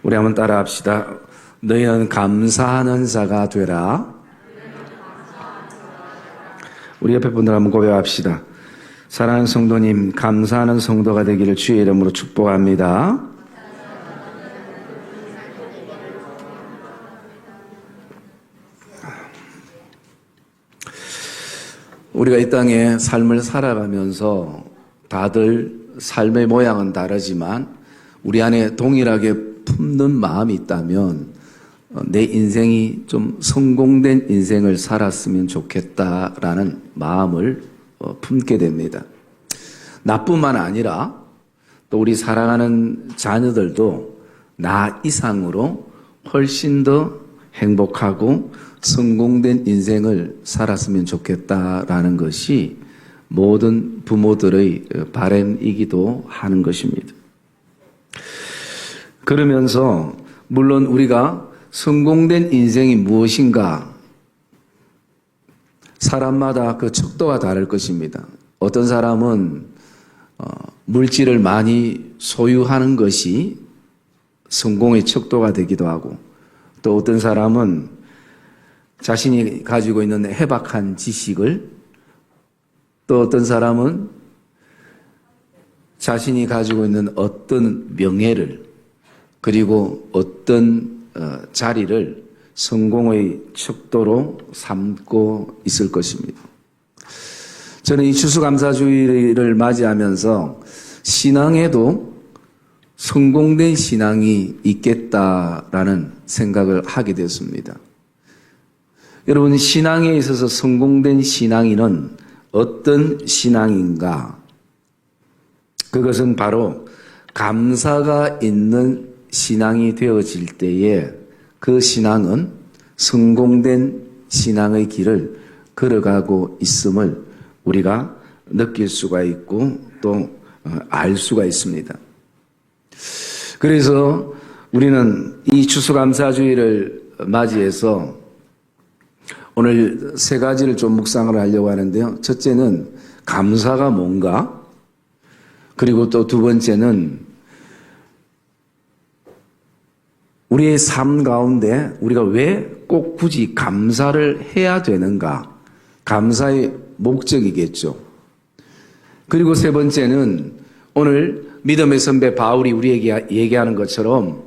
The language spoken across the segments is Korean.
우리 한번 따라 합시다. 너희는 감사하는 자가 되라. 우리 옆에 분들 한번 고백합시다. 사랑하는 성도님, 감사하는 성도가 되기를 주의 이름으로 축복합니다. 우리가 이 땅에 삶을 살아가면서 다들 삶의 모양은 다르지만 우리 안에 동일하게 품는 마음이 있다면 내 인생이 좀 성공된 인생을 살았으면 좋겠다라는 마음을 품게 됩니다. 나뿐만 아니라 또 우리 사랑하는 자녀들도 나 이상으로 훨씬 더 행복하고 성공된 인생을 살았으면 좋겠다라는 것이 모든 부모들의 바람이기도 하는 것입니다. 그러면서 물론 우리가 성공된 인생이 무엇인가 사람마다 그 척도가 다를 것입니다. 어떤 사람은 물질을 많이 소유하는 것이 성공의 척도가 되기도 하고 또 어떤 사람은 자신이 가지고 있는 해박한 지식을 또 어떤 사람은 자신이 가지고 있는 어떤 명예를 그리고 어떤 자리를 성공의 척도로 삼고 있을 것입니다. 저는 이 추수감사주의를 맞이하면서 신앙에도 성공된 신앙이 있겠다라는 생각을 하게 됐습니다. 여러분, 신앙에 있어서 성공된 신앙인은 어떤 신앙인가? 그것은 바로 감사가 있는 신앙이 되어질 때에 그 신앙은 성공된 신앙의 길을 걸어가고 있음을 우리가 느낄 수가 있고 또 알 수가 있습니다. 그래서 우리는 이 추수감사주의를 맞이해서 오늘 세 가지를 좀 묵상을 하려고 하는데요. 첫째는 감사가 뭔가? 그리고 또 두 번째는 우리의 삶 가운데 우리가 왜 꼭 굳이 감사를 해야 되는가? 감사의 목적이겠죠. 그리고 세 번째는 오늘 믿음의 선배 바울이 우리에게 얘기하는 것처럼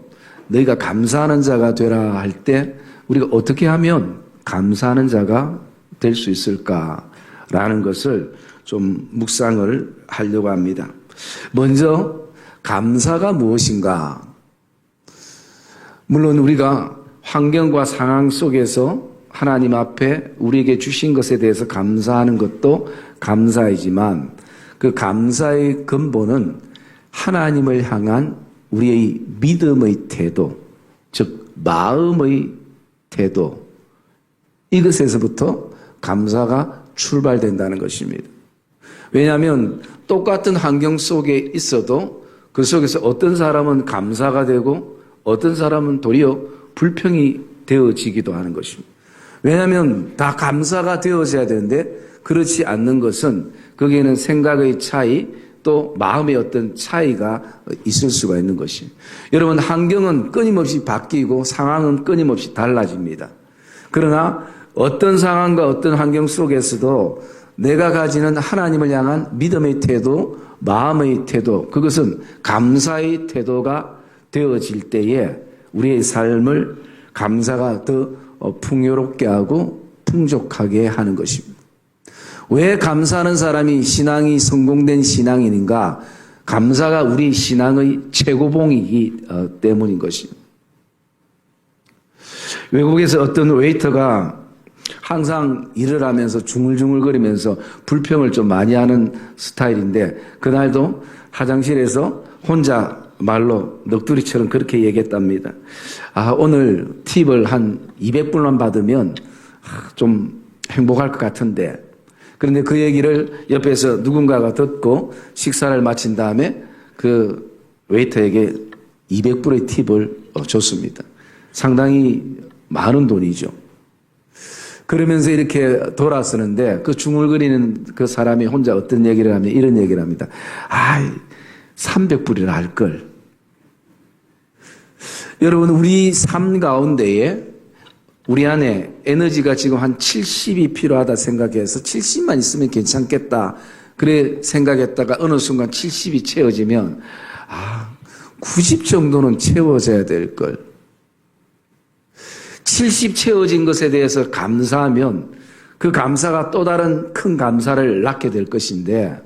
너희가 감사하는 자가 되라 할 때 우리가 어떻게 하면 감사하는 자가 될 수 있을까라는 것을 좀 묵상을 하려고 합니다. 먼저 감사가 무엇인가? 물론 우리가 환경과 상황 속에서 하나님 앞에 우리에게 주신 것에 대해서 감사하는 것도 감사이지만 그 감사의 근본은 하나님을 향한 우리의 믿음의 태도, 즉 마음의 태도, 이것에서부터 감사가 출발된다는 것입니다. 왜냐하면 똑같은 환경 속에 있어도 그 속에서 어떤 사람은 감사가 되고 어떤 사람은 도리어 불평이 되어지기도 하는 것입니다. 왜냐하면 다 감사가 되어져야 되는데 그렇지 않는 것은 거기에는 생각의 차이 또 마음의 어떤 차이가 있을 수가 있는 것입니다. 여러분, 환경은 끊임없이 바뀌고 상황은 끊임없이 달라집니다. 그러나 어떤 상황과 어떤 환경 속에서도 내가 가지는 하나님을 향한 믿음의 태도, 마음의 태도, 그것은 감사의 태도가 되어질 때에 우리의 삶을 감사가 더 풍요롭게 하고 풍족하게 하는 것입니다. 왜 감사하는 사람이 신앙이 성공된 신앙인인가? 감사가 우리 신앙의 최고봉이기 때문인 것입니다. 외국에서 어떤 웨이터가 항상 일을 하면서 중얼중얼거리면서 불평을 좀 많이 하는 스타일인데 그날도 화장실에서 혼자 말로 넋두리처럼 그렇게 얘기했답니다. 오늘 팁을 한 200불만 받으면 좀 행복할 것 같은데 그런데 그 얘기를 옆에서 누군가가 듣고 식사를 마친 다음에 그 웨이터에게 200불의 팁을 줬습니다. 상당히 많은 돈이죠. 그러면서 이렇게 돌아서는데 그 중얼거리는 그 사람이 혼자 어떤 얘기를 하면 이런 얘기를 합니다. 300불이나 할 걸. 여러분, 우리 삶 가운데에 우리 안에 에너지가 지금 한 70이 필요하다 생각해서 70만 있으면 괜찮겠다. 그래 생각했다가 어느 순간 70이 채워지면 90 정도는 채워져야 될 걸. 70 채워진 것에 대해서 감사하면 그 감사가 또 다른 큰 감사를 낳게 될 것인데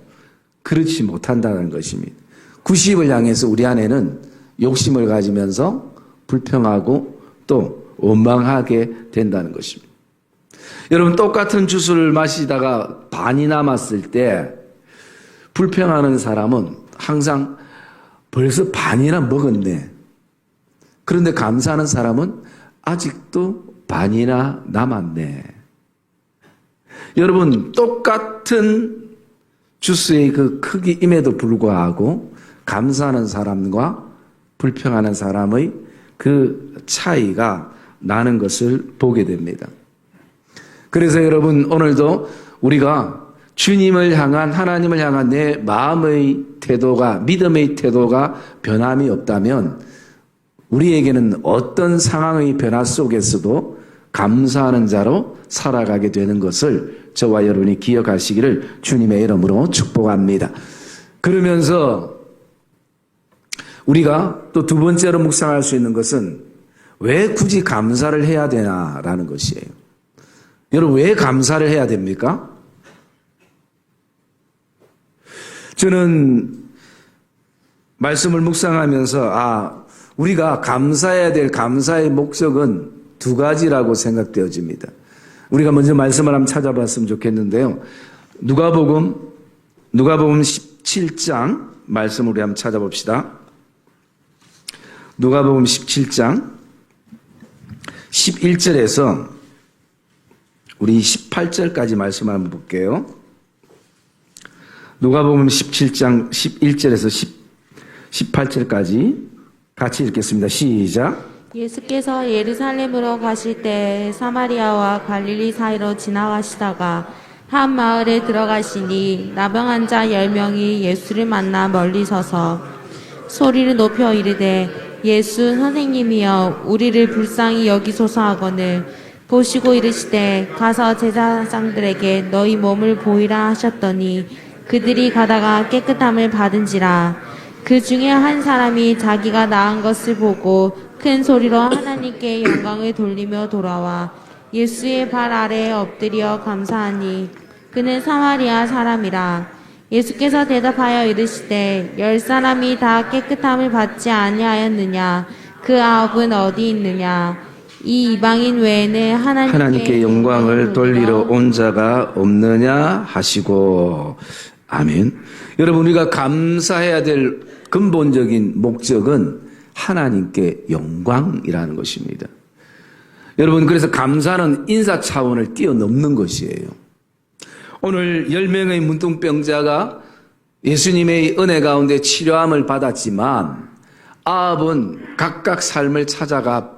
그렇지 못한다는 것입니다. 90을 향해서 우리 안에는 욕심을 가지면서 불평하고 또 원망하게 된다는 것입니다. 여러분, 똑같은 주스를 마시다가 반이 남았을 때 불평하는 사람은 항상 벌써 반이나 먹었네. 그런데 감사하는 사람은 아직도 반이나 남았네. 여러분, 똑같은 주스의 그 크기임에도 불구하고 감사하는 사람과 불평하는 사람의 그 차이가 나는 것을 보게 됩니다. 그래서 여러분, 오늘도 우리가 주님을 향한, 하나님을 향한 내 마음의 태도가, 믿음의 태도가 변함이 없다면 우리에게는 어떤 상황의 변화 속에서도 감사하는 자로 살아가게 되는 것을 저와 여러분이 기억하시기를 주님의 이름으로 축복합니다. 그러면서 우리가 또 두 번째로 묵상할 수 있는 것은 왜 굳이 감사를 해야 되나라는 것이에요. 여러분, 왜 감사를 해야 됩니까? 저는 말씀을 묵상하면서 우리가 감사해야 될 감사의 목적은 두 가지라고 생각되어집니다. 우리가 먼저 말씀을 한번 찾아봤으면 좋겠는데요. 누가복음 17장 말씀을 우리 한번 찾아봅시다. 누가복음 17장 11절에서 우리 18절까지 말씀을 한번 볼게요. 누가복음 17장 11절에서 18절까지 같이 읽겠습니다. 시작. 예수께서 예루살렘으로 가실 때 사마리아와 갈릴리 사이로 지나가시다가 한 마을에 들어가시니 나병 자 10명이 예수를 만나 멀리 서서 소리를 높여 이르되 예수 선생님이여 우리를 불쌍히 여기소서 하거늘 보시고 이르시되 가서 제사장들에게 너희 몸을 보이라 하셨더니 그들이 가다가 깨끗함을 받은지라. 그 중에 한 사람이 자기가 나은 것을 보고 큰 소리로 하나님께 영광을 돌리며 돌아와 예수의 발 아래에 엎드려 감사하니 그는 사마리아 사람이라. 예수께서 대답하여 이르시되 10사람이 다 깨끗함을 받지 아니하였느냐? 그 9은 어디 있느냐? 이 이방인 외에는 하나님께 영광을 돌리러 온 자가 없느냐 하시고. 아멘. 여러분, 우리가 감사해야 될 근본적인 목적은 하나님께 영광이라는 것입니다. 여러분, 그래서 감사는 인사 차원을 뛰어넘는 것이에요. 오늘 10명의 문둥병자가 예수님의 은혜 가운데 치료함을 받았지만 9은 각각 삶을 찾아가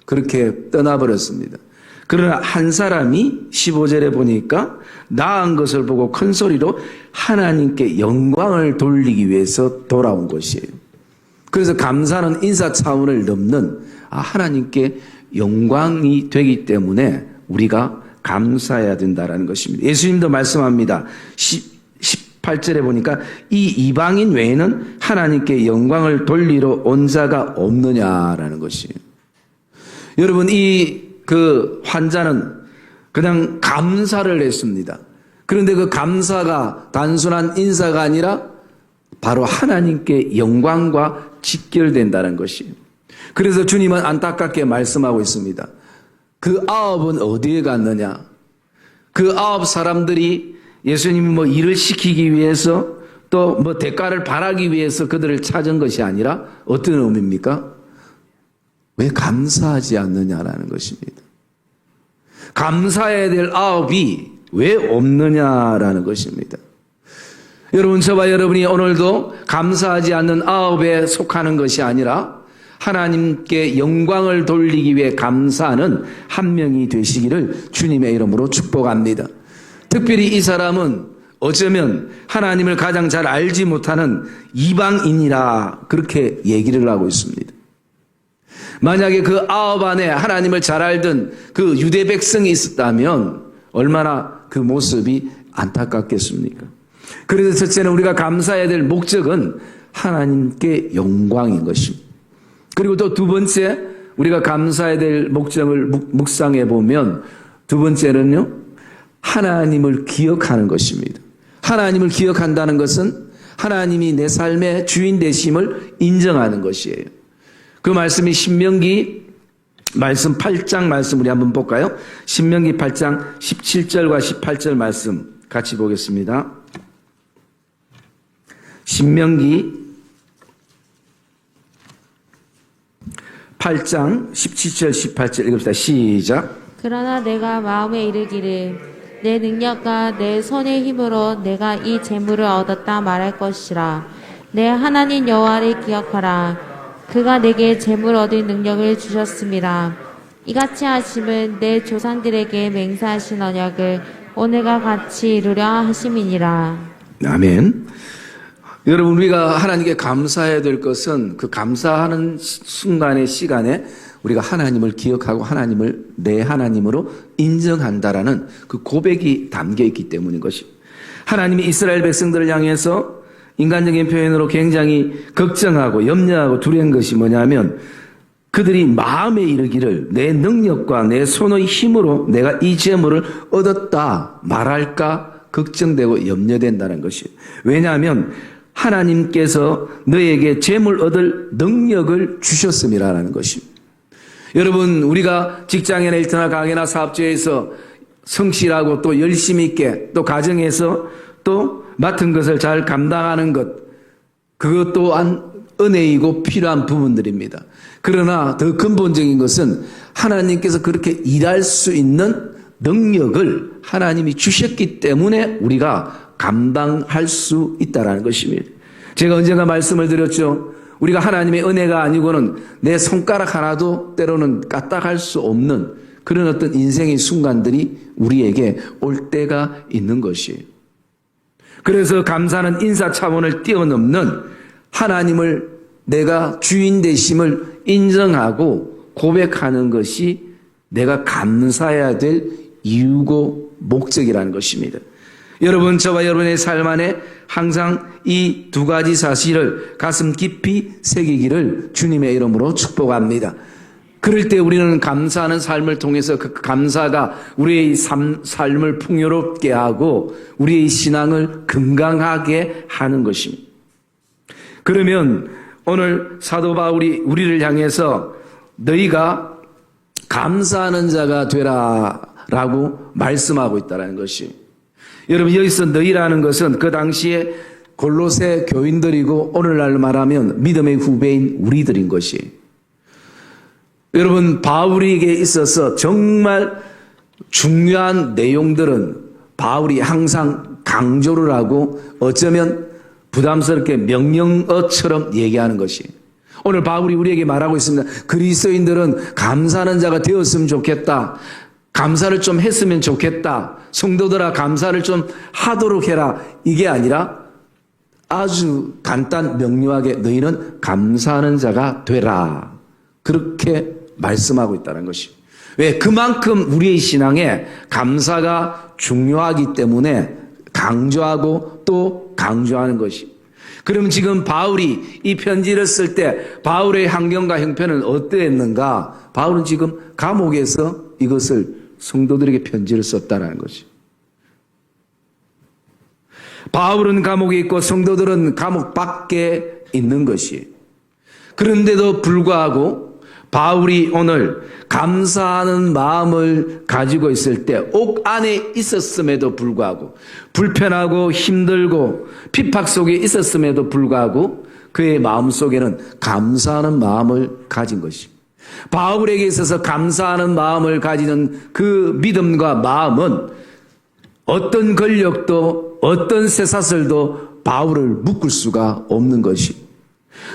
그렇게 떠나버렸습니다. 그러나 한 사람이 15절에 보니까 나은 것을 보고 큰 소리로 하나님께 영광을 돌리기 위해서 돌아온 것이에요. 그래서 감사는 인사 차원을 넘는 하나님께 영광이 되기 때문에 우리가 감사해야 된다는 것입니다. 예수님도 말씀합니다. 18절에 보니까 이 이방인 외에는 하나님께 영광을 돌리러 온 자가 없느냐라는 것이에요. 여러분, 그 환자는 그냥 감사를 했습니다. 그런데 그 감사가 단순한 인사가 아니라 바로 하나님께 영광과 직결된다는 것이에요. 그래서 주님은 안타깝게 말씀하고 있습니다. 그 9은 어디에 갔느냐? 그 9 사람들이 예수님이 일을 시키기 위해서 또 대가를 바라기 위해서 그들을 찾은 것이 아니라 어떤 의미입니까? 왜 감사하지 않느냐라는 것입니다. 감사해야 될 9이 왜 없느냐라는 것입니다. 여러분, 저와 여러분이 오늘도 감사하지 않는 9에 속하는 것이 아니라 하나님께 영광을 돌리기 위해 감사하는 한 명이 되시기를 주님의 이름으로 축복합니다. 특별히 이 사람은 어쩌면 하나님을 가장 잘 알지 못하는 이방인이라 그렇게 얘기를 하고 있습니다. 만약에 그 아합 안에 하나님을 잘 알던 그 유대 백성이 있었다면 얼마나 그 모습이 안타깝겠습니까? 그래서 첫째는 우리가 감사해야 될 목적은 하나님께 영광인 것입니다. 그리고 또 두 번째, 우리가 감사해야 될 목적을 묵상해 보면 두 번째는요, 하나님을 기억하는 것입니다. 하나님을 기억한다는 것은 하나님이 내 삶의 주인 되심을 인정하는 것이에요. 그 말씀이 신명기 말씀 8장 말씀 우리 한번 볼까요? 신명기 8장 17절과 18절 말씀 같이 보겠습니다. 신명기 8장 17절 18절 읽읍시다. 시작. 그러나 내가 마음에 이르기를 내 능력과 내 손의 힘으로 내가 이 재물을 얻었다 말할 것이라. 내 하나님 여호와를 기억하라. 그가 내게 재물 얻을 능력을 주셨습니다. 이같이 하심은 내 조상들에게 맹세하신 언약을 오늘과 같이 이루려 하심이니라. 아멘. 여러분, 우리가 하나님께 감사해야 될 것은 그 감사하는 순간의 시간에 우리가 하나님을 기억하고 하나님을 내 하나님으로 인정한다라는 그 고백이 담겨 있기 때문인 것입니다. 하나님이 이스라엘 백성들을 향해서 인간적인 표현으로 굉장히 걱정하고 염려하고 두려운 것이 뭐냐면 그들이 마음에 이르기를 내 능력과 내 손의 힘으로 내가 이 재물을 얻었다 말할까 걱정되고 염려된다는 것이에요. 왜냐하면 하나님께서 너에게 재물 얻을 능력을 주셨음이라는 것입니다. 여러분, 우리가 직장이나 일터나 가게나 사업주에서 성실하고 또 열심히 있게 또 가정에서 또 맡은 것을 잘 감당하는 것, 그것 또한 은혜이고 필요한 부분들입니다. 그러나 더 근본적인 것은 하나님께서 그렇게 일할 수 있는 능력을 하나님이 주셨기 때문에 우리가 감당할 수 있다는 것입니다. 제가 언젠가 말씀을 드렸죠. 우리가 하나님의 은혜가 아니고는 내 손가락 하나도 때로는 까딱할 수 없는 그런 어떤 인생의 순간들이 우리에게 올 때가 있는 것이에요. 그래서 감사는 인사 차원을 뛰어넘는 하나님을 내가 주인 되심을 인정하고 고백하는 것이 내가 감사해야 될 이유고 목적이라는 것입니다. 여러분, 저와 여러분의 삶 안에 항상 이 두 가지 사실을 가슴 깊이 새기기를 주님의 이름으로 축복합니다. 그럴 때 우리는 감사하는 삶을 통해서 그 감사가 우리의 삶을 풍요롭게 하고 우리의 신앙을 건강하게 하는 것입니다. 그러면 오늘 사도 바울이 우리를 향해서 너희가 감사하는 자가 되라라고 말씀하고 있다는 것이, 여러분, 여기서 너희라는 것은 그 당시에 골로새 교인들이고 오늘날 말하면 믿음의 후배인 우리들인 것이, 여러분, 바울에게 있어서 정말 중요한 내용들은 바울이 항상 강조를 하고 어쩌면 부담스럽게 명령어처럼 얘기하는 것이, 오늘 바울이 우리에게 말하고 있습니다. 그리스도인들은 감사하는 자가 되었으면 좋겠다. 감사를 좀 했으면 좋겠다. 성도들아, 감사를 좀 하도록 해라. 이게 아니라 아주 간단 명료하게 너희는 감사하는 자가 되라. 그렇게 말씀하고 있다는 것이. 왜? 그만큼 우리의 신앙에 감사가 중요하기 때문에 강조하고 또 강조하는 것이. 그러면 지금 바울이 이 편지를 쓸 때 바울의 환경과 형편은 어떠했는가? 바울은 지금 감옥에서 이것을 성도들에게 편지를 썼다는 것이. 바울은 감옥에 있고 성도들은 감옥 밖에 있는 것이. 그런데도 불구하고 바울이 오늘 감사하는 마음을 가지고 있을 때 옥 안에 있었음에도 불구하고 불편하고 힘들고 핍박 속에 있었음에도 불구하고 그의 마음속에는 감사하는 마음을 가진 것입니다. 바울에게 있어서 감사하는 마음을 가지는 그 믿음과 마음은 어떤 권력도 어떤 쇠사슬도 바울을 묶을 수가 없는 것이,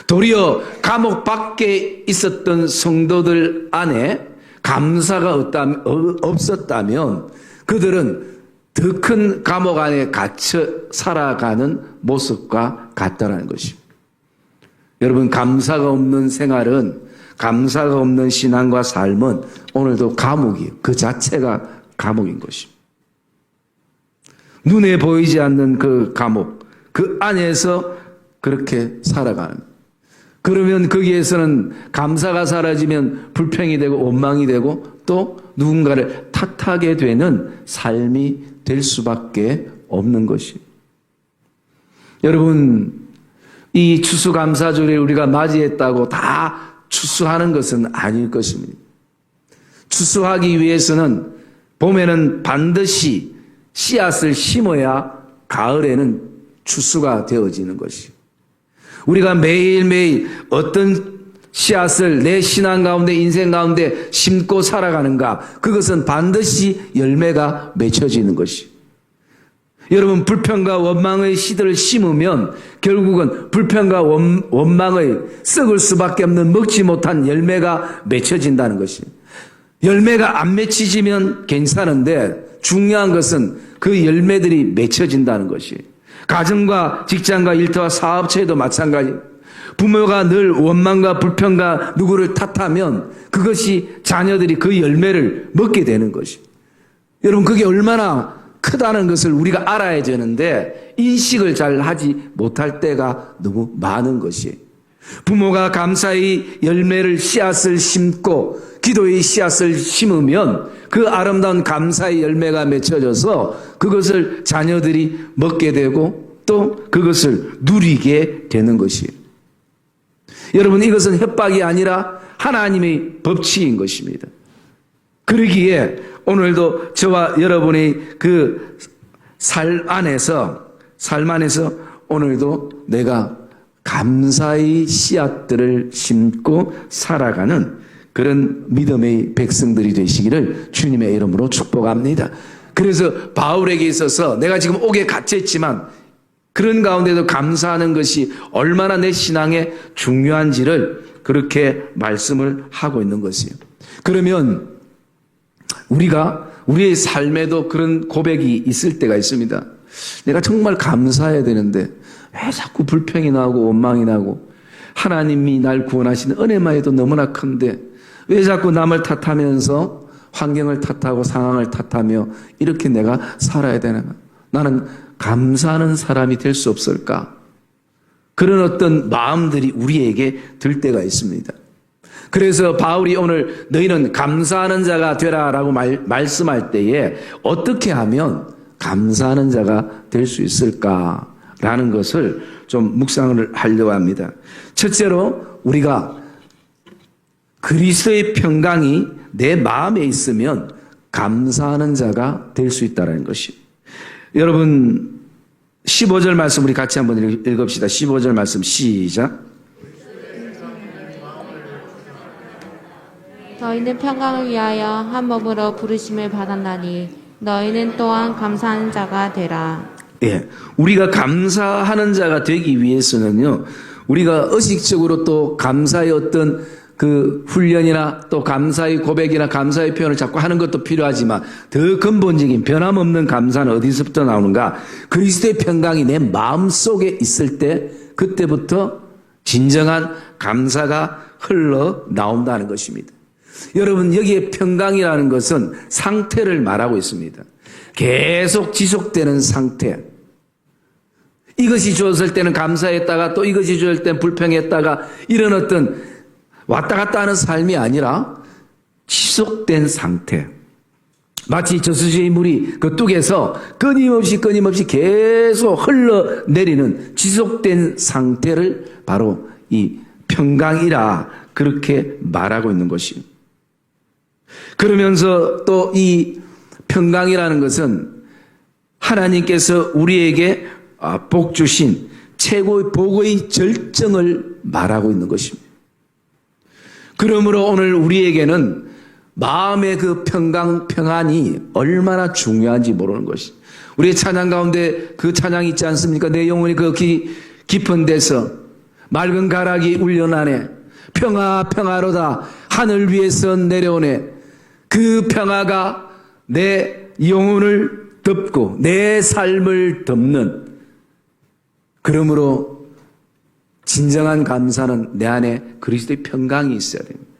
도리어 감옥 밖에 있었던 성도들 안에 감사가 없었다면 그들은 더 큰 감옥 안에 갇혀 살아가는 모습과 같다라는 것입니다. 여러분, 감사가 없는 생활은, 감사가 없는 신앙과 삶은 오늘도 감옥이에요. 그 자체가 감옥인 것입니다. 눈에 보이지 않는 그 감옥, 그 안에서 그렇게 살아가는. 그러면 거기에서는 감사가 사라지면 불평이 되고 원망이 되고 또 누군가를 탓하게 되는 삶이 될 수밖에 없는 것이. 여러분, 이 추수감사절을 우리가 맞이했다고 다 추수하는 것은 아닐 것입니다. 추수하기 위해서는 봄에는 반드시 씨앗을 심어야 가을에는 추수가 되어지는 것이. 우리가 매일매일 어떤 씨앗을 내 신앙 가운데 인생 가운데 심고 살아가는가, 그것은 반드시 열매가 맺혀지는 것이. 여러분, 불평과 원망의 씨들을 심으면 결국은 불평과 원망의 썩을 수밖에 없는 먹지 못한 열매가 맺혀진다는 것이. 열매가 안 맺혀지면 괜찮은데 중요한 것은 그 열매들이 맺혀진다는 것이. 가정과 직장과 일터와 사업체에도 마찬가지. 부모가 늘 원망과 불평과 누구를 탓하면 그것이 자녀들이 그 열매를 먹게 되는 것이. 여러분, 그게 얼마나 크다는 것을 우리가 알아야 되는데 인식을 잘 하지 못할 때가 너무 많은 것이. 부모가 감사의 열매를 씨앗을 심고 기도의 씨앗을 심으면 그 아름다운 감사의 열매가 맺혀져서 그것을 자녀들이 먹게 되고 또 그것을 누리게 되는 것이에요. 여러분, 이것은 협박이 아니라 하나님의 법칙인 것입니다. 그러기에 오늘도 저와 여러분의 그 삶 안에서 오늘도 내가 감사의 씨앗들을 심고 살아가는 그런 믿음의 백성들이 되시기를 주님의 이름으로 축복합니다. 그래서 바울에게 있어서 내가 지금 옥에 갇혔지만 그런 가운데도 감사하는 것이 얼마나 내 신앙에 중요한지를 그렇게 말씀을 하고 있는 것이에요. 그러면 우리가 우리의 삶에도 그런 고백이 있을 때가 있습니다. 내가 정말 감사해야 되는데 왜 자꾸 불평이 나고 원망이 나고, 하나님이 날 구원하신 은혜만 해도 너무나 큰데 왜 자꾸 남을 탓하면서 환경을 탓하고 상황을 탓하며 이렇게 내가 살아야 되나? 나는 감사하는 사람이 될 수 없을까? 그런 어떤 마음들이 우리에게 들 때가 있습니다. 그래서 바울이 오늘 너희는 감사하는 자가 되라라고 말씀할 때에 어떻게 하면 감사하는 자가 될 수 있을까라는 것을 좀 묵상을 하려고 합니다. 첫째로 우리가 그리스도의 평강이 내 마음에 있으면 감사하는 자가 될 수 있다는 것이. 여러분, 15절 말씀 우리 같이 한번 읽읍시다. 15절 말씀 시작. 너희는 평강을 위하여 한 몸으로 부르심을 받았나니 너희는 또한 감사하는 자가 되라. 예, 우리가 감사하는 자가 되기 위해서는요, 우리가 의식적으로 또 감사의 어떤 그 훈련이나 또 감사의 고백이나 감사의 표현을 자꾸 하는 것도 필요하지만 더 근본적인 변함없는 감사는 어디서부터 나오는가? 그리스도의 평강이 내 마음속에 있을 때 그때부터 진정한 감사가 흘러나온다는 것입니다. 여러분, 여기에 평강이라는 것은 상태를 말하고 있습니다. 계속 지속되는 상태. 이것이 주었을 때는 감사했다가 또 이것이 주었을 때는 불평했다가 이런 어떤 왔다 갔다 하는 삶이 아니라 지속된 상태. 마치 저수지의 물이 그 뚝에서 끊임없이 계속 흘러내리는 지속된 상태를 바로 이 평강이라 그렇게 말하고 있는 것이에요. 그러면서 또 이 평강이라는 것은 하나님께서 우리에게 복 주신 최고의 복의 절정을 말하고 있는 것입니다. 그러므로 오늘 우리에게는 마음의 그 평안이 얼마나 중요한지 모르는 것이. 우리의 찬양 가운데 그 찬양이 있지 않습니까? 내 영혼이 그 깊은 데서 맑은 가락이 울려나네. 평화로다. 하늘 위에서 내려오네. 그 평화가 내 영혼을 덮고 내 삶을 덮는, 그러므로 진정한 감사는 내 안에 그리스도의 평강이 있어야 됩니다.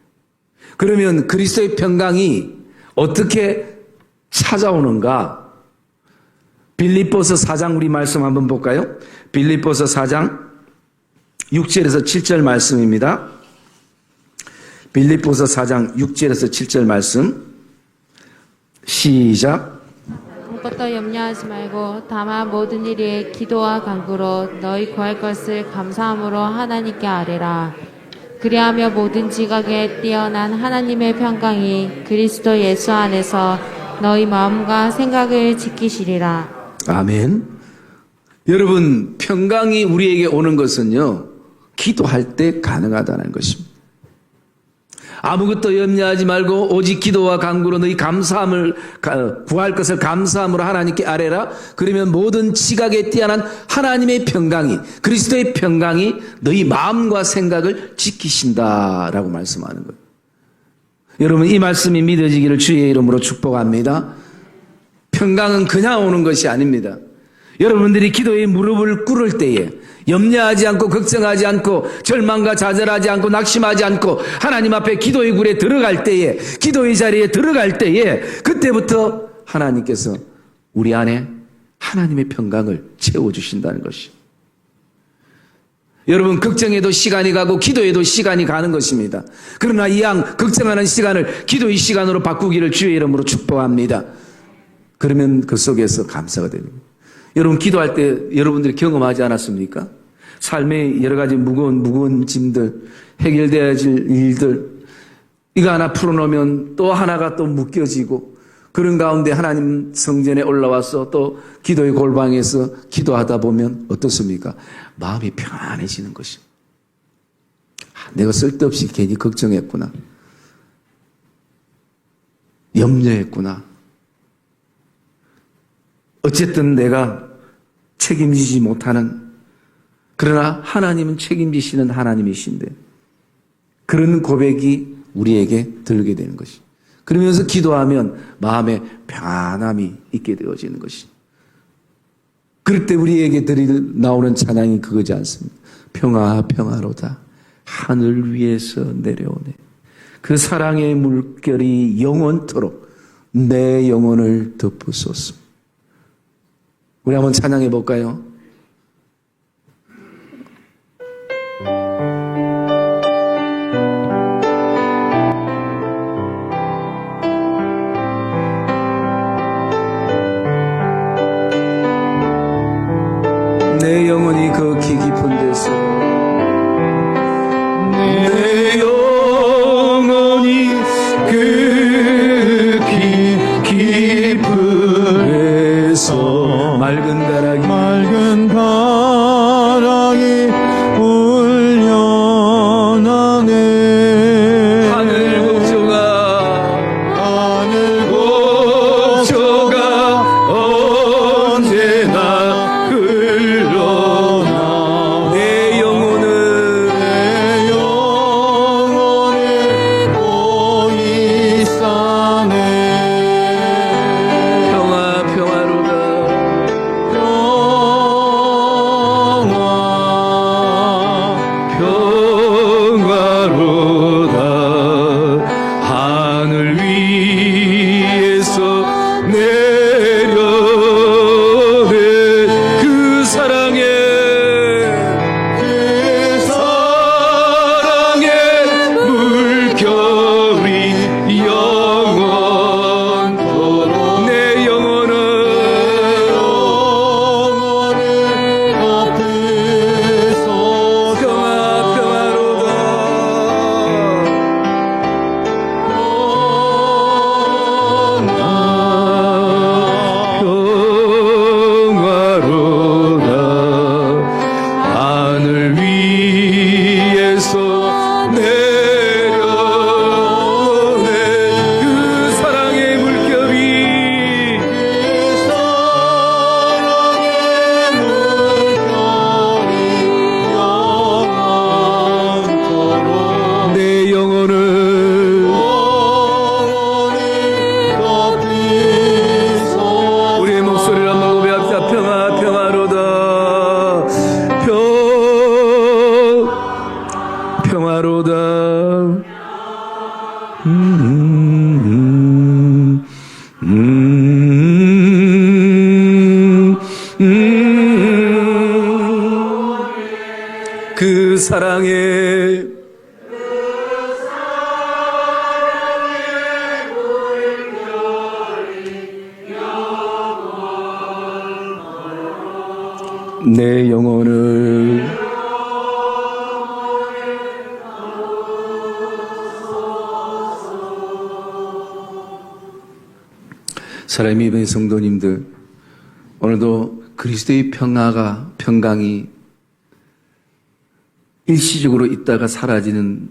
그러면 그리스도의 평강이 어떻게 찾아오는가? 빌립보서 4장 우리 말씀 한번 볼까요? 빌립보서 4장 6절에서 7절 말씀입니다. 빌립보서 4장 6절에서 7절 말씀 시작. 아무것도 염려하지 말고 다만 모든 일에 기도와 간구로 너희 구할 것을 감사함으로 하나님께 아뢰라. 그리하며 모든 지각에 뛰어난 하나님의 평강이 그리스도 예수 안에서 너희 마음과 생각을 지키시리라. 아멘. 여러분, 평강이 우리에게 오는 것은요, 기도할 때 가능하다는 것입니다. 아무것도 염려하지 말고 오직 기도와 간구로 너희 감사함을 구할 것을 감사함으로 하나님께 아뢰라. 그러면 모든 지각에 뛰어난 하나님의 평강이, 그리스도의 평강이 너희 마음과 생각을 지키신다라고 말씀하는 거예요. 여러분, 이 말씀이 믿어지기를 주의 이름으로 축복합니다. 평강은 그냥 오는 것이 아닙니다. 여러분들이 기도에 무릎을 꿇을 때에 염려하지 않고 걱정하지 않고 절망과 좌절하지 않고 낙심하지 않고 하나님 앞에 기도의 굴에 들어갈 때에, 기도의 자리에 들어갈 때에, 그때부터 하나님께서 우리 안에 하나님의 평강을 채워주신다는 것이죠. 여러분, 걱정에도 시간이 가고 기도에도 시간이 가는 것입니다. 그러나 이왕 걱정하는 시간을 기도의 시간으로 바꾸기를 주의 이름으로 축복합니다. 그러면 그 속에서 감사가 됩니다. 여러분, 기도할 때 여러분들이 경험하지 않았습니까? 삶의 여러 가지 무거운 짐들, 해결되어야 할 일들, 이거 하나 풀어놓으면 또 하나가 또 묶여지고, 그런 가운데 하나님 성전에 올라와서 또 기도의 골방에서 기도하다 보면 어떻습니까? 마음이 평안해지는 것입니다. 내가 쓸데없이 괜히 걱정했구나. 염려했구나. 어쨌든 내가 책임지지 못하는, 그러나 하나님은 책임지시는 하나님이신데, 그런 고백이 우리에게 들게 되는 것이. 그러면서 기도하면 마음에 평안함이 있게 되어지는 것이. 그럴 때 우리에게 나오는 찬양이 그거지 않습니까? 평화로다. 하늘 위에서 내려오네. 그 사랑의 물결이 영원토록 내 영혼을 덮으소서. 우리 한번 찬양해 볼까요? 내 영혼이 그 깊은 데서, 내 영혼이 그 깊은 데서 맑은 바람이 울려나네. 하늘 곡조가 언제나 흘러나. 내 영혼은 보이 싸네. 평화로다. 하늘 위에서 내려오는 그 사랑의 물결이 영원토록 내 영혼을 덮으소서. 평화로다. 하늘 위에서 내려오는 그 사랑의 물결이 내 영혼을 우리의 목소리를 한번 고백합시다. 평화로다. 평화로다. 그 사랑에 내 영혼을 사랑의 이번의 성도님들, 오늘도 그리스도의 평강이 일시적으로 있다가 사라지는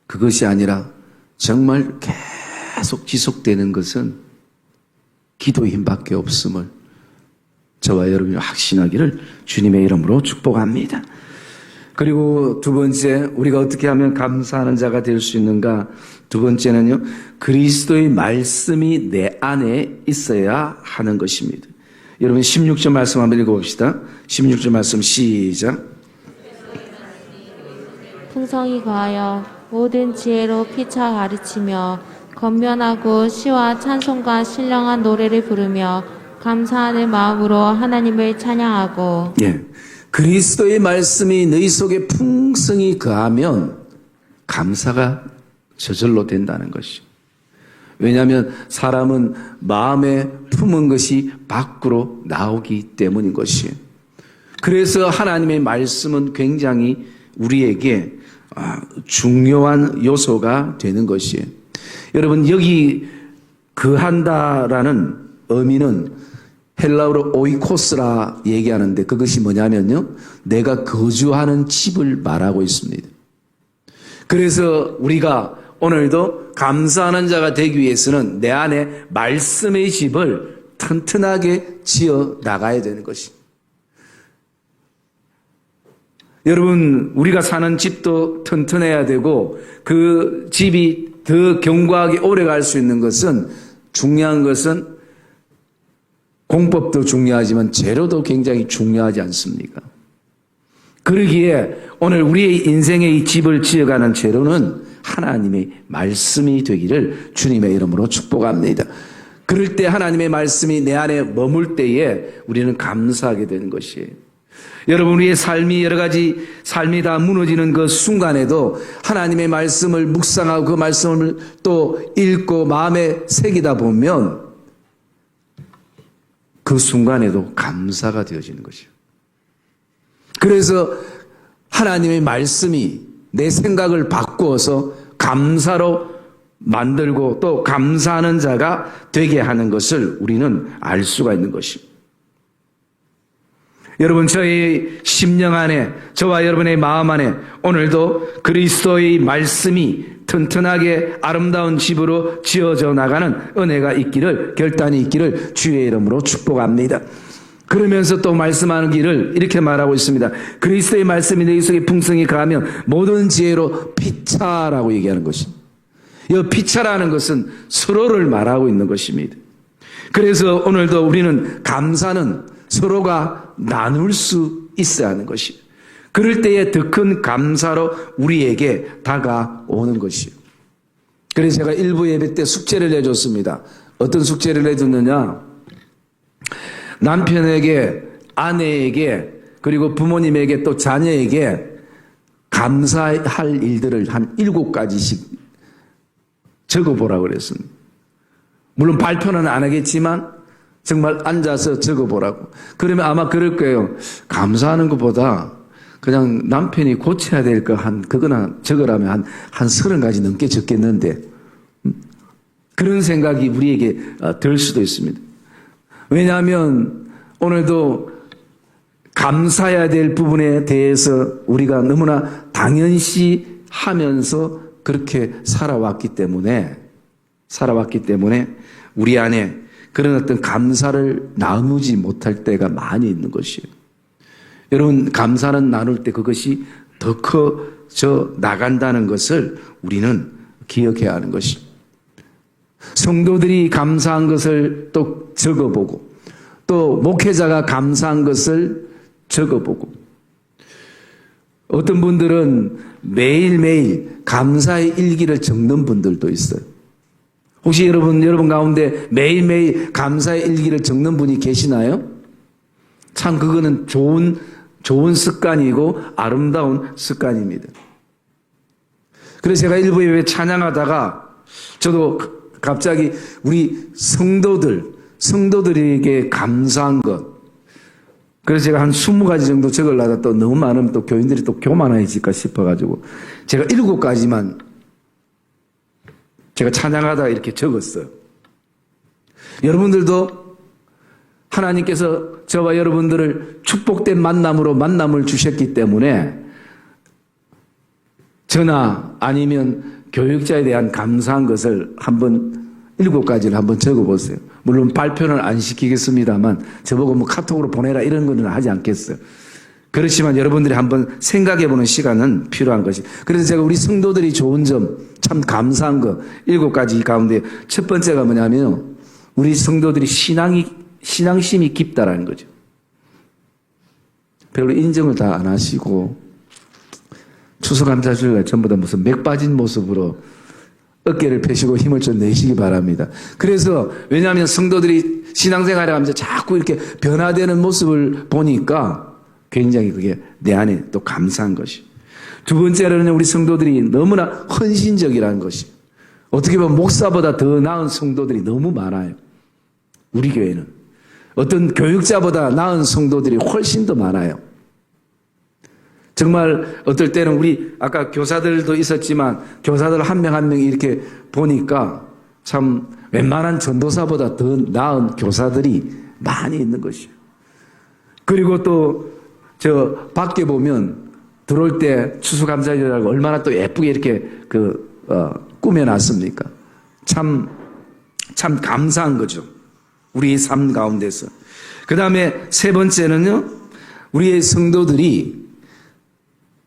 그것이 아니라 정말 계속 지속되는 것은 기도의 힘밖에 없음을 저와 여러분이 확신하기를 주님의 이름으로 축복합니다. 그리고 두 번째, 우리가 어떻게 하면 감사하는 자가 될 수 있는가? 두 번째는요, 그리스도의 말씀이 내 안에 있어야 하는 것입니다. 여러분 16절 말씀 한번 읽어봅시다. 16절 말씀 시작. 풍성이 거하여 모든 지혜로 피차 가르치며 건면하고 시와 찬송과 신령한 노래를 부르며 감사하는 마음으로 하나님을 찬양하고. 예, 그리스도의 말씀이 너희 속에 풍성히 거하면 감사가 저절로 된다는 것이죠. 왜냐하면 사람은 마음에 품은 것이 밖으로 나오기 때문인 것이에요. 그래서 하나님의 말씀은 굉장히 우리에게 중요한 요소가 되는 것이에요. 여러분, 여기 거한다라는 의미는 헬라어로 오이코스라 얘기하는데 그것이 뭐냐면요, 내가 거주하는 집을 말하고 있습니다. 그래서 우리가 오늘도 감사하는 자가 되기 위해서는 내 안에 말씀의 집을 튼튼하게 지어 나가야 되는 것입니다. 여러분, 우리가 사는 집도 튼튼해야 되고 그 집이 더 견고하게 오래 갈 수 있는 것은, 중요한 것은 공법도 중요하지만 재료도 굉장히 중요하지 않습니까? 그러기에 오늘 우리의 인생의 이 집을 지어가는 재료는 하나님의 말씀이 되기를 주님의 이름으로 축복합니다. 그럴 때 하나님의 말씀이 내 안에 머물 때에 우리는 감사하게 되는 것이에요. 여러분, 우리의 삶이 여러 가지 삶이 다 무너지는 그 순간에도 하나님의 말씀을 묵상하고 그 말씀을 또 읽고 마음에 새기다 보면 그 순간에도 감사가 되어지는 것이에요. 그래서 하나님의 말씀이 내 생각을 바꾸어서 감사로 만들고 또 감사하는 자가 되게 하는 것을 우리는 알 수가 있는 것입니다. 여러분, 저희 심령 안에, 저와 여러분의 마음 안에 오늘도 그리스도의 말씀이 튼튼하게 아름다운 집으로 지어져 나가는 은혜가 있기를, 결단이 있기를 주의 이름으로 축복합니다. 그러면서 또 말씀하는 길을 이렇게 말하고 있습니다. 그리스도의 말씀이 너희 속에 풍성히 가하면 모든 지혜로 피차라고 얘기하는 것입니다. 이 피차라는 것은 서로를 말하고 있는 것입니다. 그래서 오늘도 우리는 감사는 서로가 나눌 수 있어야 하는 것이에요. 그럴 때에 더 큰 감사로 우리에게 다가오는 것이에요. 그래서 제가 일부 예배 때 숙제를 내줬습니다. 어떤 숙제를 내줬느냐? 남편에게, 아내에게, 그리고 부모님에게 또 자녀에게 감사할 일들을 한 7가지씩 적어보라고 그랬습니다. 물론 발표는 안 하겠지만 정말 앉아서 적어보라고. 그러면 아마 그럴 거예요. 감사하는 것보다 그냥 남편이 고쳐야 될 거 그거나 적으라면 한 30가지 넘게 적겠는데, 그런 생각이 우리에게 들 수도 있습니다. 왜냐하면 오늘도 감사해야 될 부분에 대해서 우리가 너무나 당연시 하면서 그렇게 살아왔기 때문에 우리 안에 그런 어떤 감사를 나누지 못할 때가 많이 있는 것이에요. 여러분, 감사는 나눌 때 그것이 더 커져 나간다는 것을 우리는 기억해야 하는 것입니다. 성도들이 감사한 것을 또 적어보고, 또 목회자가 감사한 것을 적어보고, 어떤 분들은 매일매일 감사의 일기를 적는 분들도 있어요. 혹시 여러분 가운데 매일매일 감사의 일기를 적는 분이 계시나요? 참 그거는 좋은 습관이고 아름다운 습관입니다. 그래서 제가 일부 예배 찬양하다가 저도 갑자기 우리 성도들에게 감사한 것, 그래서 제가 한 20가지 정도 적으려다 또 너무 많으면 또 교인들이 또 교만해질까 싶어가지고 제가 7가지만 제가 찬양하다가 이렇게 적었어요. 여러분들도 하나님께서 저와 여러분들을 축복된 만남을 주셨기 때문에 저나 아니면 교육자에 대한 감사한 것을 한번 7가지를 한번 적어보세요. 물론 발표는 안 시키겠습니다만 저보고 뭐 카톡으로 보내라 이런 거는 하지 않겠어요. 그렇지만 여러분들이 한번 생각해보는 시간은 필요한 것이. 그래서 제가 우리 성도들이 좋은 점, 참 감사한 거 7가지 가운데 첫 번째가 뭐냐면 우리 성도들이 신앙심이 깊다라는 거죠. 별로 인정을 다 안 하시고 추수감사주일날 전부 다 무슨 맥 빠진 모습으로 어깨를 펴시고 힘을 좀 내시기 바랍니다. 그래서 왜냐하면 성도들이 신앙생활을 하면서 자꾸 이렇게 변화되는 모습을 보니까 굉장히 그게 내 안에 또 감사한 것이. 두 번째로는 우리 성도들이 너무나 헌신적이라는 것이. 어떻게 보면 목사보다 더 나은 성도들이 너무 많아요. 우리 교회는. 어떤 교육자보다 나은 성도들이 훨씬 더 많아요. 정말 어떨 때는 우리 아까 교사들도 있었지만 교사들 한 명 한 명 이렇게 보니까 참 웬만한 전도사보다 더 나은 교사들이 많이 있는 것이에요. 그리고 또 저 밖에 보면 들어올 때 추수감사절이라고 얼마나 또 예쁘게 이렇게 꾸며놨습니까? 참 감사한 거죠. 우리의 삶 가운데서. 그 다음에 세 번째는요, 우리의 성도들이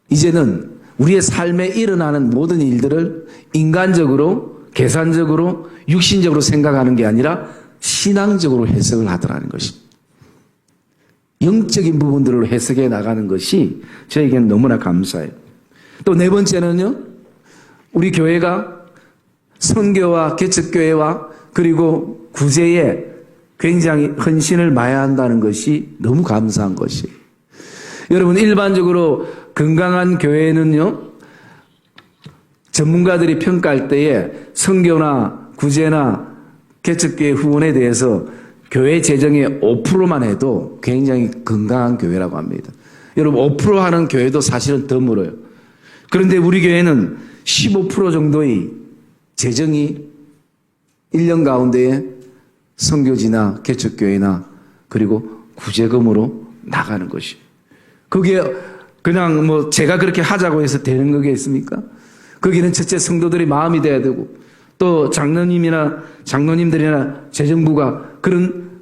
이제는 우리의 삶에 일어나는 모든 일들을 인간적으로, 계산적으로, 육신적으로 생각하는 게 아니라 신앙적으로 해석을 하더라는 것입니다. 영적인 부분들로 해석해 나가는 것이 저에게는 너무나 감사해요. 또 네 번째는요, 우리 교회가 선교와 개척교회와 그리고 구제에 굉장히 헌신을 마야 한다는 것이 너무 감사한 것이에요. 여러분, 일반적으로 건강한 교회는요, 전문가들이 평가할 때에 선교나 구제나 개척교회 후원에 대해서 교회 재정의 5%만 해도 굉장히 건강한 교회라고 합니다. 여러분, 5% 하는 교회도 사실은 드물어요. 그런데 우리 교회는 15% 정도의 재정이 1년 가운데에 선교지나 개척교회나 그리고 구제금으로 나가는 것이. 그게 그냥 뭐 제가 그렇게 하자고 해서 되는 거겠습니까? 거기는 첫째 성도들이 마음이 돼야 되고 또 장로님들이나 재정부가 그런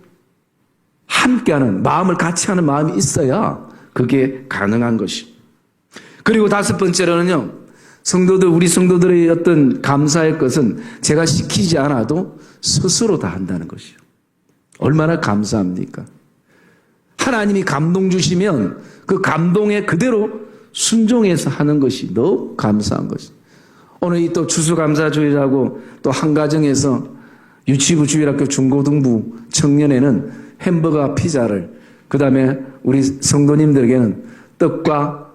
함께하는 마음을 같이 하는 마음이 있어야 그게 가능한 것이. 그리고 다섯 번째로는요, 우리 성도들의 어떤 감사의 것은 제가 시키지 않아도 스스로 다 한다는 것이요. 얼마나 감사합니까? 하나님이 감동 주시면 그 감동에 그대로 순종해서 하는 것이 너무 감사한 것이. 오늘 이 또 추수감사주일이라고 또 한가정에서 유치부 주일학교 중고등부 청년회는 햄버거와 피자를, 그 다음에 우리 성도님들에게는 떡과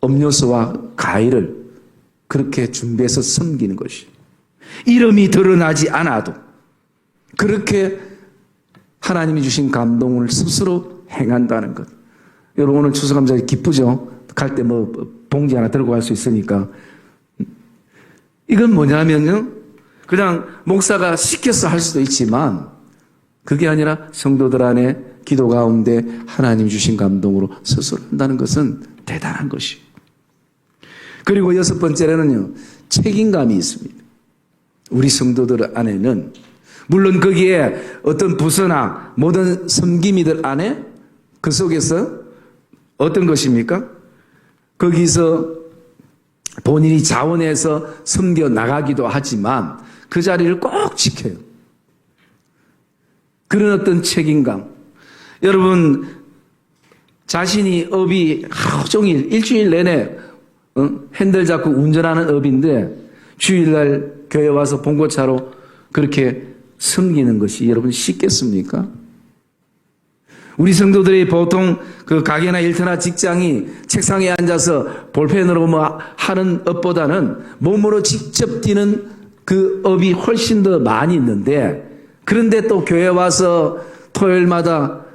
음료수와 과일을 그렇게 준비해서 섬기는 것이. 이름이 드러나지 않아도 그렇게 하나님이 주신 감동을 스스로 행한다는 것. 여러분, 오늘 추수감사절이 기쁘죠? 갈 때 뭐 봉지 하나 들고 갈 수 있으니까. 이건 뭐냐면요, 그냥 목사가 시켜서 할 수도 있지만 그게 아니라 성도들 안에 기도 가운데 하나님 주신 감동으로 스스로 한다는 것은 대단한 것이에요. 그리고 여섯 번째로는요, 책임감이 있습니다. 우리 성도들 안에는 물론 거기에 어떤 부서나 모든 섬김이들 안에 그 속에서 어떤 것입니까? 거기서 본인이 자원해서 섬겨 나가기도 하지만 그 자리를 꼭 지켜요. 그런 어떤 책임감. 여러분, 자신이 업이 하루 종일 일주일 내내 핸들 잡고 운전하는 업인데 주일날 교회 와서 봉고차로 그렇게 섬기는 것이 여러분 쉽겠습니까? 우리 성도들이 보통 그 가게나 일터나 직장이 책상에 앉아서 볼펜으로 뭐 하는 업보다는 몸으로 직접 뛰는 그 업이 훨씬 더 많이 있는데, 그런데 또 교회 와서 토요일마다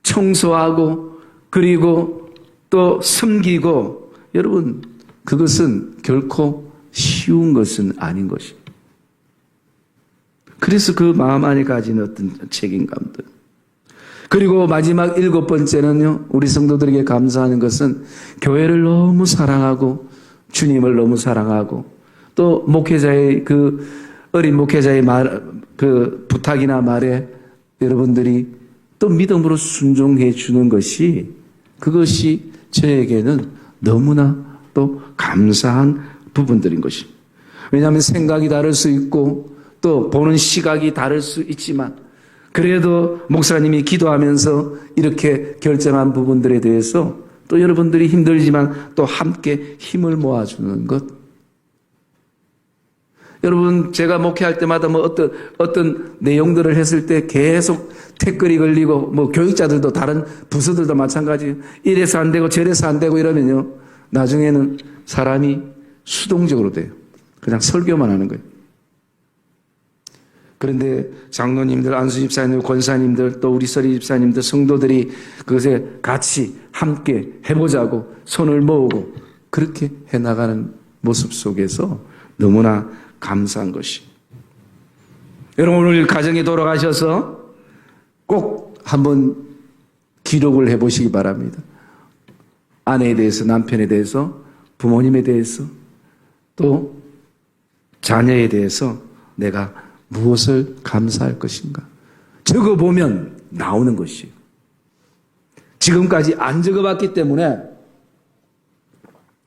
청소하고 그리고 또 섬기고, 여러분 그것은 결코 쉬운 것은 아닌 것입니다. 그래서 그 마음 안에 가진 어떤 책임감들. 그리고 마지막 7번째는요, 우리 성도들에게 감사하는 것은 교회를 너무 사랑하고 주님을 너무 사랑하고 또 목회자의 그 어린 목회자의 그 부탁이나 말에 여러분들이 또 믿음으로 순종해 주는 것이, 그것이 저에게는 너무나 또 감사한 부분들인 것입니다. 왜냐하면 생각이 다를 수 있고 또 보는 시각이 다를 수 있지만, 그래도 목사님이 기도하면서 이렇게 결정한 부분들에 대해서 또 여러분들이 힘들지만 또 함께 힘을 모아주는 것. 여러분, 제가 목회할 때마다 뭐 어떤 내용들을 했을 때 계속 태클이 걸리고, 뭐 교육자들도 다른 부서들도 마찬가지, 이래서 안 되고 저래서 안 되고 이러면요, 나중에는 사람이 수동적으로 돼요. 그냥 설교만 하는 거예요. 그런데 장로님들, 안수 집사님들, 권사님들, 또 우리 서리 집사님들, 성도들이 그것에 같이 함께 해보자고 손을 모으고 그렇게 해나가는 모습 속에서 너무나 감사한 것이. 여러분, 오늘 가정에 돌아가셔서 꼭 한번 기록을 해보시기 바랍니다. 아내에 대해서, 남편에 대해서, 부모님에 대해서, 또 자녀에 대해서 내가 무엇을 감사할 것인가? 적어보면 나오는 것이에요. 지금까지 안 적어봤기 때문에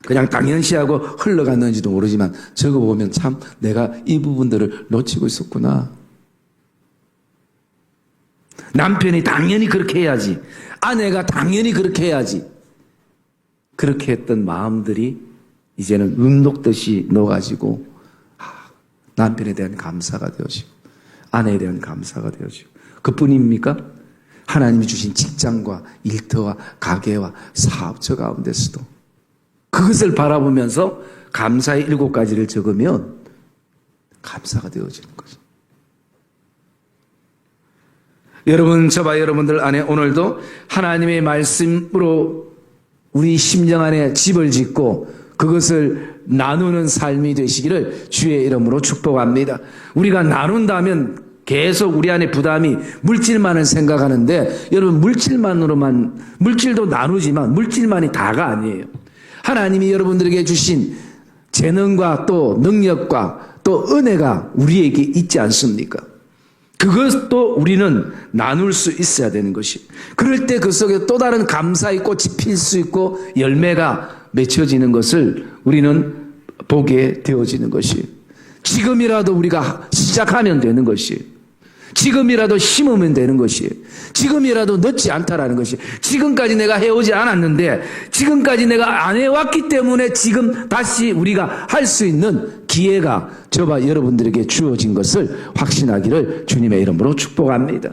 그냥 당연시하고 흘러갔는지도 모르지만 적어보면 참 내가 이 부분들을 놓치고 있었구나. 남편이 당연히 그렇게 해야지. 아내가 당연히 그렇게 해야지. 그렇게 했던 마음들이 이제는 녹듯이 녹아지고 남편에 대한 감사가 되어지고 아내에 대한 감사가 되어지고, 그뿐입니까? 하나님이 주신 직장과 일터와 가게와 사업처 가운데서도 그것을 바라보면서 감사의 7가지를 적으면 감사가 되어지는 거죠. 여러분, 저와 여러분들 안에 오늘도 하나님의 말씀으로 우리 심령 안에 집을 짓고 그것을 나누는 삶이 되시기를 주의 이름으로 축복합니다. 우리가 나눈다면 계속 우리 안에 부담이 물질만을 생각하는데, 여러분, 물질도 나누지만 물질만이 다가 아니에요. 하나님이 여러분들에게 주신 재능과 또 능력과 또 은혜가 우리에게 있지 않습니까? 그것도 우리는 나눌 수 있어야 되는 것이. 그럴 때 그 속에 또 다른 감사의 꽃이 필 수 있고 열매가 맺혀지는 것을 우리는 보게 되어지는 것이. 지금이라도 우리가 시작하면 되는 것이. 지금이라도 심으면 되는 것이. 지금이라도 늦지 않다라는 것이. 지금까지 내가 해오지 않았는데, 지금까지 내가 안 해왔기 때문에 지금 다시 우리가 할 수 있는 기회가 저와 여러분들에게 주어진 것을 확신하기를 주님의 이름으로 축복합니다.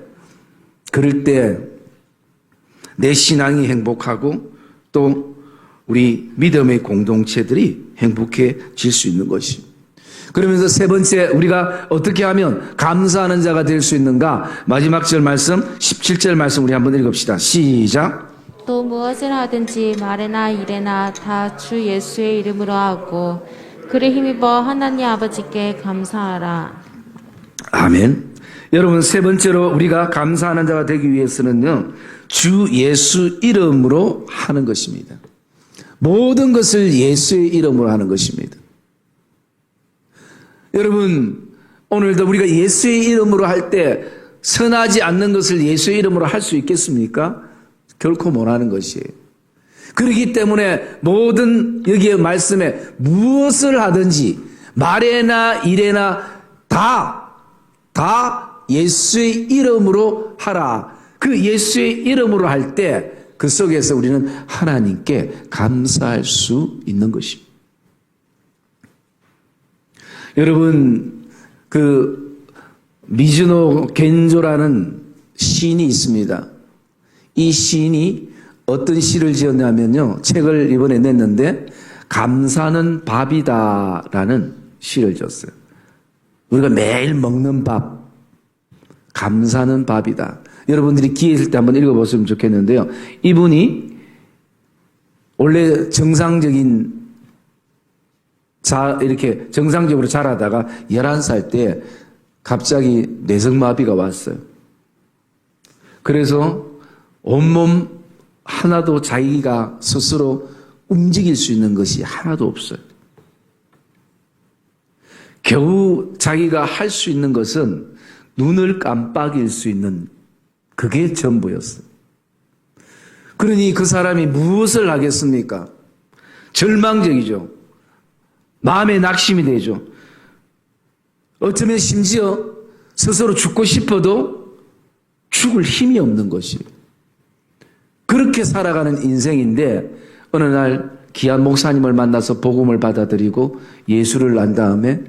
그럴 때 내 신앙이 행복하고 또 우리 믿음의 공동체들이 행복해질 수 있는 것이. 그러면서 세 번째, 우리가 어떻게 하면 감사하는 자가 될 수 있는가? 마지막 절 말씀, 17절 말씀 우리 한번 읽읍시다. 시작. 또 무엇을 하든지 말에나 일에나 다 주 예수의 이름으로 하고 그를 힘입어 하나님 아버지께 감사하라. 아멘. 여러분, 세 번째로 우리가 감사하는 자가 되기 위해서는요, 주 예수 이름으로 하는 것입니다. 모든 것을 예수의 이름으로 하는 것입니다. 여러분, 오늘도 우리가 예수의 이름으로 할 때 선하지 않는 것을 예수의 이름으로 할 수 있겠습니까? 결코 못하는 것이에요. 그렇기 때문에 모든 여기에 말씀에 무엇을 하든지 말에나 일에나 다 예수의 이름으로 하라. 그 예수의 이름으로 할 때 그 속에서 우리는 하나님께 감사할 수 있는 것입니다. 여러분, 그 미즈노 겐조라는 시인이 있습니다. 이 시인이 어떤 시를 지었냐면요, 책을 이번에 냈는데 감사는 밥이다라는 시를 지었어요. 우리가 매일 먹는 밥, 감사는 밥이다. 여러분들이 기회 있을 때 한번 읽어보시면 좋겠는데요. 이분이 원래 이렇게 정상적으로 자라다가 11살 때 갑자기 뇌성마비가 왔어요. 그래서 온몸 하나도 자기가 스스로 움직일 수 있는 것이 하나도 없어요. 겨우 자기가 할 수 있는 것은 눈을 깜빡일 수 있는 그게 전부였어요. 그러니 그 사람이 무엇을 하겠습니까? 절망적이죠. 마음의 낙심이 되죠. 어쩌면 심지어 스스로 죽고 싶어도 죽을 힘이 없는 것이에요. 그렇게 살아가는 인생인데 어느 날 귀한 목사님을 만나서 복음을 받아들이고 예수를 난 다음에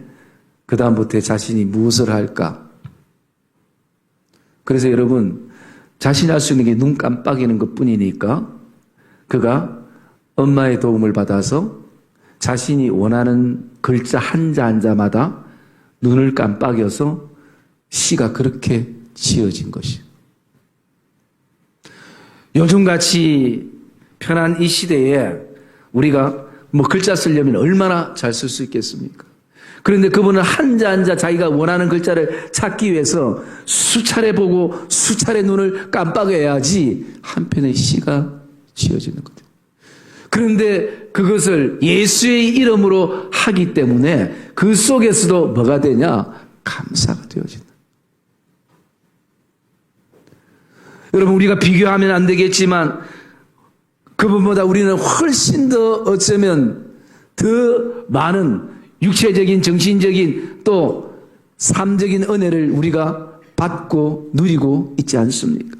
그 다음부터 자신이 무엇을 할까? 그래서 여러분, 자신이 할 수 있는 게 눈 깜빡이는 것뿐이니까 그가 엄마의 도움을 받아서 자신이 원하는 글자 한자 한자마다 눈을 깜빡여서 시가 그렇게 지어진 것이에요. 요즘같이 편한 이 시대에 우리가 뭐 글자 쓰려면 얼마나 잘 쓸 수 있겠습니까? 그런데 그분은 한자 한자 자기가 원하는 글자를 찾기 위해서 수차례 보고 수차례 눈을 깜빡여야지 한 편의 시가 지어지는 거죠. 그런데 그것을 예수의 이름으로 하기 때문에 그 속에서도 뭐가 되냐? 감사가 되어진다. 여러분, 우리가 비교하면 안 되겠지만 그분보다 우리는 훨씬 더 어쩌면 더 많은 육체적인, 정신적인 또 삶적인 은혜를 우리가 받고 누리고 있지 않습니까?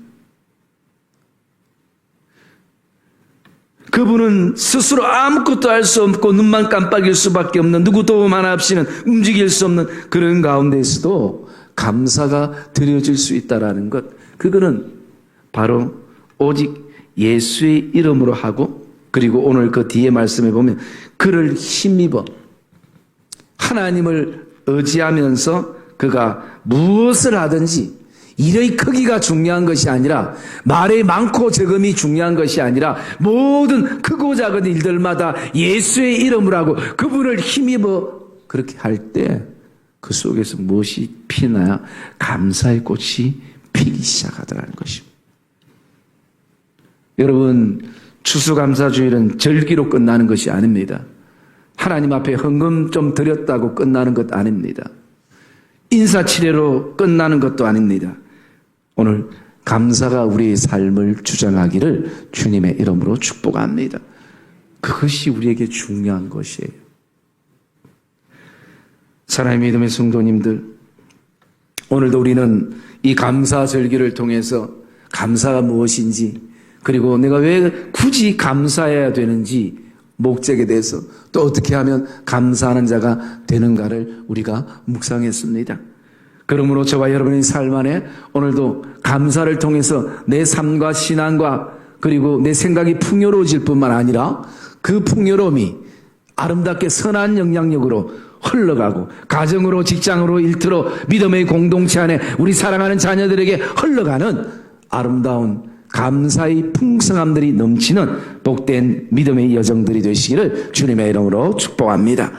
그분은 스스로 아무것도 할 수 없고 눈만 깜빡일 수밖에 없는, 누구 도움 하나 없이는 움직일 수 없는 그런 가운데에서도 감사가 드려질 수 있다는 것, 그거는 바로 오직 예수의 이름으로 하고, 그리고 오늘 그 뒤에 말씀에 보면 그를 힘입어 하나님을 의지하면서 그가 무엇을 하든지 일의 크기가 중요한 것이 아니라, 말의 많고 적음이 중요한 것이 아니라, 모든 크고 작은 일들마다 예수의 이름으로 하고 그분을 힘입어 그렇게 할 때 그 속에서 무엇이 피나야? 감사의 꽃이 피기 시작하더라는 것입니다. 여러분, 추수감사주일은 절기로 끝나는 것이 아닙니다. 하나님 앞에 헌금 좀 드렸다고 끝나는 것 아닙니다. 인사치레로 끝나는 것도 아닙니다. 오늘 감사가 우리의 삶을 주장하기를 주님의 이름으로 축복합니다. 그것이 우리에게 중요한 것이에요. 사랑의 믿음의 성도님들, 오늘도 우리는 이 감사절기를 통해서 감사가 무엇인지, 그리고 내가 왜 굳이 감사해야 되는지, 목적에 대해서 또 어떻게 하면 감사하는 자가 되는가를 우리가 묵상했습니다. 그러므로 저와 여러분의 삶 안에 오늘도 감사를 통해서 내 삶과 신앙과 그리고 내 생각이 풍요로워질 뿐만 아니라 그 풍요로움이 아름답게 선한 영향력으로 흘러가고, 가정으로, 직장으로, 일터로, 믿음의 공동체 안에 우리 사랑하는 자녀들에게 흘러가는 아름다운 감사의 풍성함들이 넘치는 복된 믿음의 여정들이 되시기를 주님의 이름으로 축복합니다.